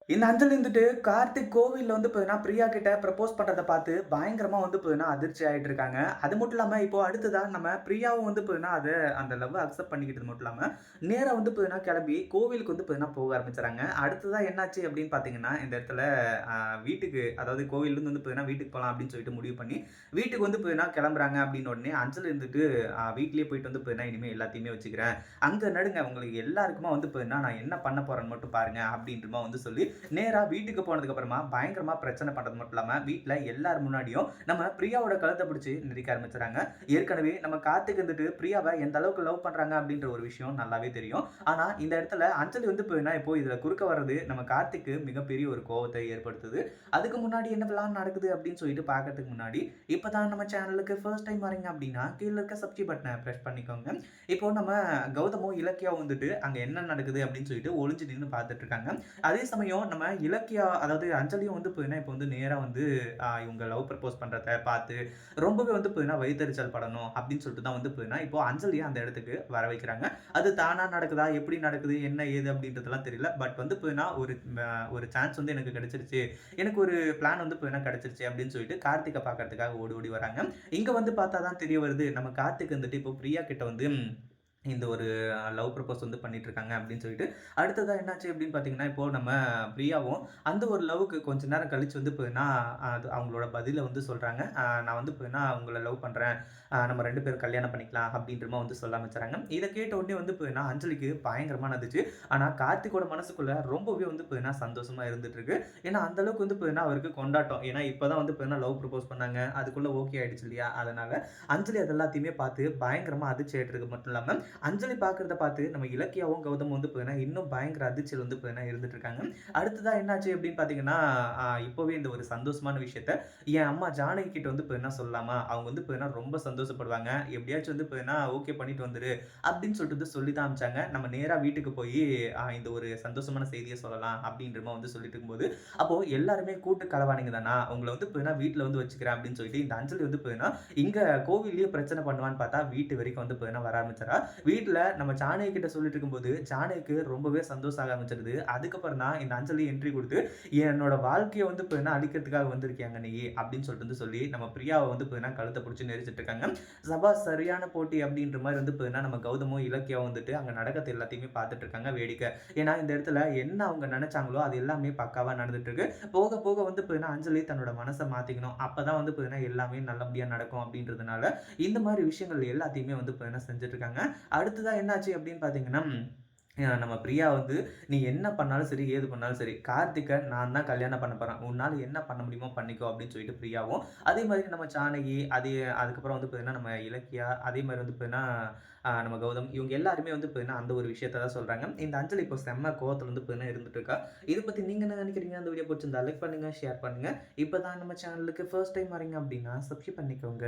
இந்த அஞ்சலி வந்துட்டு கார்த்திக் கோவில்ல வந்து பார்த்தீங்கன்னா, பிரியா கிட்ட ப்ரப்போஸ் பண்றத பார்த்து பயங்கரமா வந்து பார்த்தீங்கன்னா, அதிர்ச்சி ஆயிட்டு இருக்காங்க. அது மட்டும் இல்லாம இப்போ அடுத்ததா நம்ம பிரியாவும் வந்து பார்த்தீங்கன்னா, அந்த லவ்வ அக்செப்ட் பண்ணிக்கிட்டது மட்டும் இல்லாம, நேரா வந்து பார்த்தீங்கன்னா கிளம்பி கோவிலுக்கு வந்து பார்த்தீங்கன்னா போக ஆரம்பிச்சுறாங்க. அடுத்ததா என்னாச்சு அப்படின்னு பார்த்தீங்கன்னா, இந்த இடத்துல அ வீட்டுக்கு அதாவது கோவில்லேருந்து வந்து பார்த்தீங்கன்னா, வீட்டுக்கு போலாம் அப்படின்னு சொல்லிட்டு முடிவு பண்ணி, வீட்டுக்கு வந்து பார்த்தீங்கன்னா கிளம்புறாங்க அப்படின்னு உடனே அஞ்சலி இருந்துட்டு வீட்லயே போயிட்டு வந்து பார்த்தீங்கன்னா, இனிமே எல்லாத்தையுமே வச்சுக்கிறேன். அங்க நடுங்க உங்களுக்கு எல்லாருக்குமா வந்து பார்த்தீங்கன்னா, நான் என்ன பண்ண போறேன்னு மட்டும் பாருங்க அப்படின்றமா வந்து சொல்லி நேரா வீட்டுக்கு போனதுக்கு அப்புறமா பயங்கரமா பிரச்சனை பண்றது மட்டும் இல்லாம, வீட்ல எல்லார் முன்னாடியும் நம்ம பிரியாவோட கழுத்த பிடிச்சு நெரிக்க ஆரம்பிச்சுறாங்க. ஏற்கனவே நம்ம கார்த்திக் வந்துட்டு பிரியாவ எந்த அளவுக்கு லவ் பண்றாங்க அப்படின்ற ஒரு விஷயம் நல்லாவே தெரியும். ஆனா இந்த இடத்துல அஞ்சலி வந்து இப்போ இதுல குறுக்க வர்றது நம்ம கார்த்திக்கு மிகப்பெரிய ஒரு கோவத்தை ஏற்படுத்துது. அதுக்கு முன்னாடி என்னவெல்லாம் நடக்குது அப்படின்னு சொல்லிட்டு பார்க்கறதுக்கு முன்னாடி, இப்பதான் நம்ம சேனலுக்கு ஃபர்ஸ்ட் டைம் வரீங்க அப்படின்னா, கீழ இருக்க சப்ஸ்கிரைப் பட்டன பிரஸ் பண்ணிக்கோங்க. இப்போ நம்ம கௌதமும், இலக்கியாவும் வந்துட்டு அங்க என்ன நடக்குது அப்படின்னு சொல்லிட்டு ஒளிஞ்சு நின்னு பார்த்துட்டு இருக்காங்க. அதே சமயம் நம்ம இலக்கியா அதாவது அஞ்சலியும் வந்து பார்த்தீங்கன்னா, இப்போ வந்து நேரா வந்து இவங்க லவ் ப்ரப்போஸ் பண்றத பார்த்து ரொம்பவே வந்து பார்த்தீங்கன்னா, வயித்தெரிச்சல் படணும் அப்படின்னு சொல்லிட்டு தான் வந்து பார்த்தீங்கன்னா, இப்போ அஞ்சலிய அந்த இடத்துக்கு வர வைக்கிறாங்க. அது தானா நடக்குதா? எப்படி நடக்குது? என்ன ஏது அப்படின்றதெல்லாம் தெரியல. பட் வந்து பார்த்தீங்கன்னா, ஒரு சான்ஸ் வந்து எனக்கு கிடைச்சிருச்சு. எனக்கு ஒரு பிளான் வந்து பார்த்தீங்கன்னா கிடைச்சிருச்சு அப்படின்னு சொல்லிட்டு கார்த்திக்க பார்க்கறதுக்காக ஓடி ஓடி வராங்க. இங்க வந்து பார்த்தா தான் தெரிய வருது. நம்ம கார்த்திக் வந்துட்டு இப்போ பிரியா கிட்ட வந்து இந்த ஒரு லவ் ப்ரப்போஸ் வந்து பண்ணிட்டு இருக்காங்க அப்படின்னு சொல்லிட்டு. அடுத்ததா என்னாச்சு அப்படின்னு பார்த்தீங்கன்னா, இப்போ நம்ம பிரியாவும் அந்த ஒரு லவ்வுக்கு கொஞ்ச நேரம் கழிச்சு வந்து பார்த்தீங்கன்னா, அது அவங்களோட பதில வந்து சொல்றாங்க. நான் வந்து பார்த்தீங்கன்னா உங்கள லவ் பண்றேன். நம்ம 2 பேரும் கல்யாணம் பண்ணிக்கலாம் அப்படின்ற மாரி வந்து சொல்ல ஆரம்பிச்சுறாங்க. இத கேட்ட உடனே வந்து பார்த்தீங்கன்னா, அஞ்சலிக்கு பயங்கரமா இருந்துச்சு. ஆனா கார்த்திக்கோட மனசுக்குள்ள ரொம்பவே வந்து பார்த்தீங்கன்னா சந்தோஷமா இருந்துட்டு இருக்கு. ஏன்னா அந்த அளவுக்கு வந்து பார்த்தீங்கன்னா அவருக்கு கொண்டாட்டம். ஏன்னா இப்பதான் வந்து பார்த்தீங்கன்னா லவ் ப்ரப்போஸ் பண்ணாங்க. அதுக்குள்ள ஓகே ஆயிடுச்சு இல்லையா? அதனால அஞ்சலி அது எல்லாத்தையுமே பார்த்து பயங்கரமா அதிர்ச்சி ஆயிட்டிருக்கு மட்டும் இல்லாம அஞ்சலி பார்க்கிறத பார்த்து நம்ம இலக்கியாவும், கௌதமும் வந்து பார்த்தீங்கன்னா, இன்னும் பயங்கர அதிர்ச்சியில வந்து பார்த்தீங்கன்னா இருந்துட்டு இருக்காங்க. அடுத்ததா என்னாச்சு அப்படின்னு பார்த்தீங்கன்னா, இப்பவே இந்த ஒரு சந்தோஷமான விஷயத்த என் அம்மா ஜானகி கிட்ட வந்து பார்த்தீங்கன்னா சொல்லலாமா? அவங்க வந்து பார்த்தீங்கன்னா ரொம்ப சந்தோஷப்படுவாங்க. எப்படியாச்சும் வந்து பார்த்தீங்கன்னா, ஓகே பண்ணிட்டு வந்துரு அப்படின்னு சொல்லிட்டு வந்து சொல்லி தான் அனுப்பிச்சாங்க. நம்ம நேரா வீட்டுக்கு போயி இந்த ஒரு சந்தோஷமான செய்திய சொல்லலாம் அப்படின்ற மாரி வந்து சொல்லிட்டு இருக்கும்போது, அப்போ எல்லாருமே கூட்டு களவாணிங்க தானா? உங்கள வந்து பார்த்தீங்கன்னா வீட்ல வந்து வச்சுக்கிறேன் அப்படின்னு சொல்லிட்டு இந்த அஞ்சலி வந்து பார்த்தீங்கன்னா, இங்க கோவில்லயே பிரச்சனை பண்ணுவான்னு பார்த்தா, வீட்டு வரைக்கும் வந்து பார்த்தீங்கன்னா வர ஆரம்பிச்சுறா. வீட்ல நம்ம ஜானகி கிட்ட சொல்லிட்டு இருக்கும்போது, ஜானகிக்கு ரொம்பவே சந்தோஷம் ஆக ஆரம்பிச்சிருது. அதுக்கப்புறம் தான் இந்த அஞ்சலி என்ட்ரி குடுத்து, "என்னோட வாழ்க்கைய வந்து பார்த்தீங்கன்னா அழிக்கிறதுக்காக வந்திருக்கியாங்க நீ" அப்படின்னு சொல்லிட்டு வந்து சொல்லி, நம்ம பிரியாவ வந்து பார்த்தீங்கன்னா கழுத்த புடிச்சு நெரிச்சிட்டு இருக்காங்க. சபாஷ் சரியான போட்டி அப்படின்ற மாரி வந்து பார்த்தீங்கன்னா, நம்ம கௌதமும், இலக்கியாவும் வந்துட்டு அங்க நடக்கறது எல்லாத்தையுமே பார்த்துட்டு இருக்காங்க வேடிக்கை. ஏன்னா, இந்த இடத்துல என்ன அவங்க நெனச்சாங்களோ, அது எல்லாமே பக்காவா நடந்துட்டு இருக்கு. போக போக வந்து பார்த்தீங்கன்னா, அஞ்சலி தன்னோட மனச மாத்திக்கணும். அப்பதான் வந்து பார்த்தீங்கன்னா, எல்லாமே நல்லபடியா நடக்கும் அப்படின்றதுனால, இந்த மாரி விஷயங்கள் எல்லாத்தையுமே வந்து பார்த்தீங்கன்னா செஞ்சுட்டு இருக்காங்க. அடுத்ததா என்னாச்சு அப்படின்னு பார்த்தீங்கன்னா, நம்ம பிரியா வந்து, "நீ என்ன பண்ணாலும் சரி, ஏது பண்ணாலும் சரி, கார்த்திக்க நான் தான் கல்யாணம் பண்ண போறேன். உன்னால என்ன பண்ண முடியுமோ பண்ணிக்கோ" அப்படின்னு சொல்லிட்டு பிரியாவும், அதே மாதிரி நம்ம ஜானகி, அதுக்கப்புறம் வந்து பார்த்தீங்கன்னா, நம்ம இலக்கியா, அதே மாரி வந்து பார்த்தீங்கன்னா, நம்ம கௌதம் இவங்க எல்லாருமே வந்து பார்த்தீங்கன்னா, அந்த ஒரு விஷயத்த தான் சொல்றாங்க. இந்த அஞ்சலி இப்போ செம்ம கோவத்துல வந்து பார்த்தீங்கன்னா இருந்துட்டு இருக்கா. இத பத்தி நீங்க என்ன நினைக்கிறீங்க? அந்த வீடியோ புடிச்சிருந்தா லைக் பண்ணுங்க, ஷேர் பண்ணுங்க. இப்ப தான் நம்ம சேனலுக்கு ஃபர்ஸ்ட் டைம் வரீங்க அப்படின்னா, சப்ஸ்கிரைப் பண்ணிக்கோங்க.